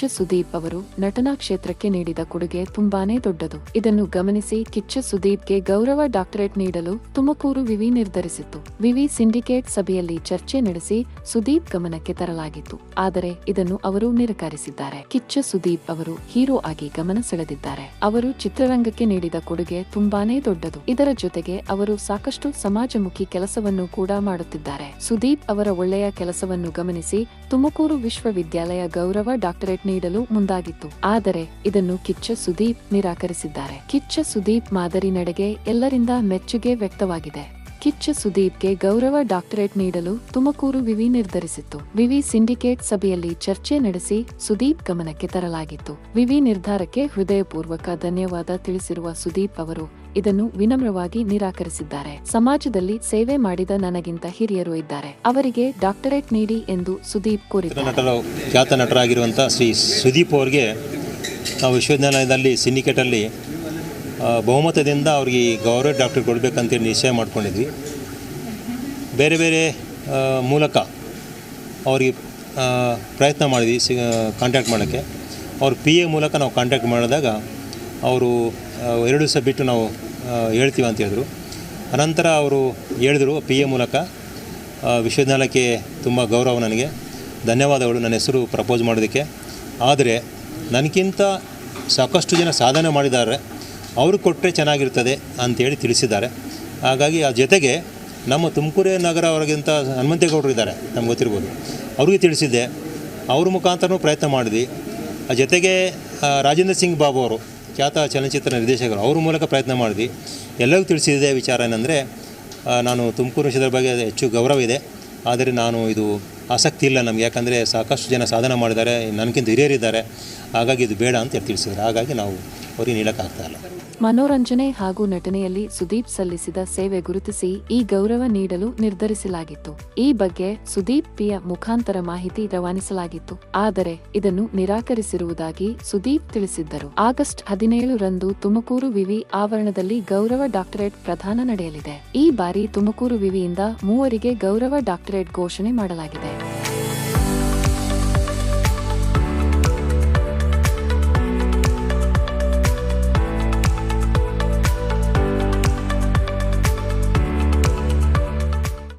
ಕಿಚ್ಚ ಸುದೀಪ್ ಅವರು ನಟನಾ ಕ್ಷೇತ್ರಕ್ಕೆ ನೀಡಿದ ಕೊಡುಗೆ ತುಂಬಾನೇ ದೊಡ್ಡದು. ಇದನ್ನು ಗಮನಿಸಿ ಕಿಚ್ಚ ಸುದೀಪ್ಗೆ ಗೌರವ ಡಾಕ್ಟರೇಟ್ ನೀಡಲು ತುಮಕೂರು ವಿವಿ ನಿರ್ಧರಿಸಿತ್ತು. ವಿವಿ ಸಿಂಡಿಕೇಟ್ ಸಭೆಯಲ್ಲಿ ಚರ್ಚೆ ನಡೆಸಿ ಸುದೀಪ್ ಗಮನಕ್ಕೆ ತರಲಾಗಿತ್ತು. ಆದರೆ ಇದನ್ನು ಅವರು ನಿರಾಕರಿಸಿದ್ದಾರೆ. ಕಿಚ್ಚ ಸುದೀಪ್ ಅವರು ಹೀರೋ ಆಗಿ ಗಮನ ಸೆಳೆದಿದ್ದಾರೆ. ಅವರು ಚಿತ್ರರಂಗಕ್ಕೆ ನೀಡಿದ ಕೊಡುಗೆ ತುಂಬಾನೇ ದೊಡ್ಡದು. ಇದರ ಜೊತೆಗೆ ಅವರು ಸಾಕಷ್ಟು ಸಮಾಜಮುಖಿ ಕೆಲಸವನ್ನು ಕೂಡ ಮಾಡುತ್ತಿದ್ದಾರೆ. ಸುದೀಪ್ ಅವರ ಒಳ್ಳೆಯ ಕೆಲಸವನ್ನು ಗಮನಿಸಿ ತುಮಕೂರು ವಿಶ್ವವಿದ್ಯಾಲಯ ಗೌರವ ಡಾಕ್ಟರೇಟ್ ನೀಡಲು ಮುಂದಾಗಿತ್ತು. ಆದರೆ ಇದನ್ನು ಕಿಚ್ಚ ಸುದೀಪ್ ನಿರಾಕರಿಸಿದ್ದಾರೆ. ಕಿಚ್ಚ ಸುದೀಪ್ ಮಾದರಿ ನಡೆಗೆ ಎಲ್ಲರಿಂದ ಮೆಚ್ಚುಗೆ ವ್ಯಕ್ತವಾಗಿದೆ. ಕಿಚ್ಚ ಸುದೀಪ್ಗೆ ಗೌರವ ಡಾಕ್ಟರೇಟ್ ನೀಡಲು ತುಮಕೂರು ವಿವಿ ನಿರ್ಧರಿಸಿತ್ತು. ವಿವಿ ಸಿಂಡಿಕೇಟ್ ಸಭೆಯಲ್ಲಿ ಚರ್ಚೆ ನಡೆಸಿ ಸುದೀಪ್ ಗಮನಕ್ಕೆ ತರಲಾಗಿತ್ತು. ವಿವಿ ನಿರ್ಧಾರಕ್ಕೆ ಹೃದಯಪೂರ್ವಕ ಧನ್ಯವಾದ ತಿಳಿಸಿರುವ ಸುದೀಪ್ ಅವರು ಇದನ್ನು ವಿನಮ್ರವಾಗಿ ನಿರಾಕರಿಸಿದ್ದಾರೆ. ಸಮಾಜದಲ್ಲಿ ಸೇವೆ ಮಾಡಿದ ನನಗಿಂತ ಹಿರಿಯರು ಇದ್ದಾರೆ, ಅವರಿಗೆ ಡಾಕ್ಟರೇಟ್ ನೀಡಿ ಎಂದು ಸುದೀಪ್ ಕೋರಿದ್ದಾರೆ. ಖ್ಯಾತ ನಟರಾಗಿರುವಂತಹ ಶ್ರೀ ಸುದೀಪ್ ಅವರಿಗೆ ನಾವು ವಿಶ್ವವಿದ್ಯಾಲಯದಲ್ಲಿ ಸಿಂಡಿಕೇಟಲ್ಲಿ ಬಹುಮತದಿಂದ ಅವ್ರಿಗೆ ಗೌರವ ಡಾಕ್ಟರ್ ಕೊಡಬೇಕಂತೇಳಿ ನಿಶ್ಚಯ ಮಾಡ್ಕೊಂಡಿದ್ವಿ. ಬೇರೆ ಬೇರೆ ಮೂಲಕ ಅವ್ರಿಗೆ ಪ್ರಯತ್ನ ಮಾಡಿದ್ವಿ ಕಾಂಟ್ಯಾಕ್ಟ್ ಮಾಡೋಕ್ಕೆ. ಅವ್ರ PA ಮೂಲಕ ನಾವು ಕಾಂಟ್ಯಾಕ್ಟ್ ಮಾಡಿದಾಗ ಅವರು 2 ದಿವಸ ಬಿಟ್ಟು ನಾವು ಹೇಳ್ತೀವಿ ಅಂತ ಹೇಳಿದ್ರು. ಅನಂತರ ಅವರು ಹೇಳಿದರು PA ಮೂಲಕ, ವಿಶ್ವವಿದ್ಯಾಲಯಕ್ಕೆ ತುಂಬ ಗೌರವ, ನನಗೆ ಧನ್ಯವಾದಗಳು ನನ್ನ ಹೆಸರು ಪ್ರಪೋಸ್ ಮಾಡೋದಕ್ಕೆ. ಆದರೆ ನನಗಿಂತ ಸಾಕಷ್ಟು ಜನ ಸಾಧನೆ ಮಾಡಿದ್ದಾರೆ, ಅವರು ಕೊಟ್ಟರೆ ಚೆನ್ನಾಗಿರ್ತದೆ ಅಂಥೇಳಿ ತಿಳಿಸಿದ್ದಾರೆ. ಹಾಗಾಗಿ ಆ ಜೊತೆಗೆ ನಮ್ಮ ತುಮಕೂರು ನಗರ ಅವರಿಗಿಂತ ಹನುಮಂತೇಗೌಡರು ಇದ್ದಾರೆ, ನಮ್ಗೆ ಗೊತ್ತಿರ್ಬೋದು, ಅವ್ರಿಗೆ ತಿಳಿಸಿದ್ದೆ. ಅವ್ರ ಮುಖಾಂತರನೂ ಪ್ರಯತ್ನ ಮಾಡಿದ್ವಿ. ಆ ಜೊತೆಗೆ ರಾಜೇಂದ್ರ ಸಿಂಗ್ ಬಾಬು ಅವರು ಖ್ಯಾತ ಚಲನಚಿತ್ರ ನಿರ್ದೇಶಕರು, ಅವ್ರ ಮೂಲಕ ಪ್ರಯತ್ನ ಮಾಡಿದ್ವಿ. ಎಲ್ಲರಿಗೂ ತಿಳಿಸಿದೆ ವಿಚಾರ ಏನಂದರೆ, ನಾನು ತುಮಕೂರು ವಿಷಯದ ಬಗ್ಗೆ ಹೆಚ್ಚು ಗೌರವ ಇದೆ, ಆದರೆ ನಾನು ಇದು ಆಸಕ್ತಿ ಇಲ್ಲ ನಮಗೆ, ಯಾಕಂದರೆ ಸಾಕಷ್ಟು ಜನ ಸಾಧನೆ ಮಾಡಿದ್ದಾರೆ, ನನಗಿಂತ ಹಿರಿಯರಿದ್ದಾರೆ, ಹಾಗಾಗಿ ಇದು ಬೇಡ ಅಂತ ತಿಳಿಸಿದ್ದಾರೆ. ಹಾಗಾಗಿ ನಾವು ಅವರಿಗೆ ನೀಡೋಕ್ಕಾಗ್ತಾಯಿಲ್ಲ. ಮನೋರಂಜನೆ ಹಾಗೂ ನಟನೆಯಲ್ಲಿ ಸುದೀಪ್ ಸಲ್ಲಿಸಿದ ಸೇವೆ ಗುರುತಿಸಿ ಈ ಗೌರವ ನೀಡಲು ನಿರ್ಧರಿಸಲಾಗಿತ್ತು. ಈ ಬಗ್ಗೆ ಸುದೀಪ್ PA ಮುಖಾಂತರ ಮಾಹಿತಿ ರವಾನಿಸಲಾಗಿತ್ತು. ಆದರೆ ಇದನ್ನು ನಿರಾಕರಿಸಿರುವುದಾಗಿ ಸುದೀಪ್ ತಿಳಿಸಿದ್ದರು. ಆಗಸ್ಟ್ 17 ರಂದು ತುಮಕೂರು ವಿವಿ ಆವರಣದಲ್ಲಿ ಗೌರವ ಡಾಕ್ಟರೇಟ್ ಪ್ರದಾನ ನಡೆಯಲಿದೆ. ಈ ಬಾರಿ ತುಮಕೂರು ವಿವಿಯಿಂದ 3 ಗೌರವ ಡಾಕ್ಟರೇಟ್ ಘೋಷಣೆ ಮಾಡಲಾಗಿದೆ.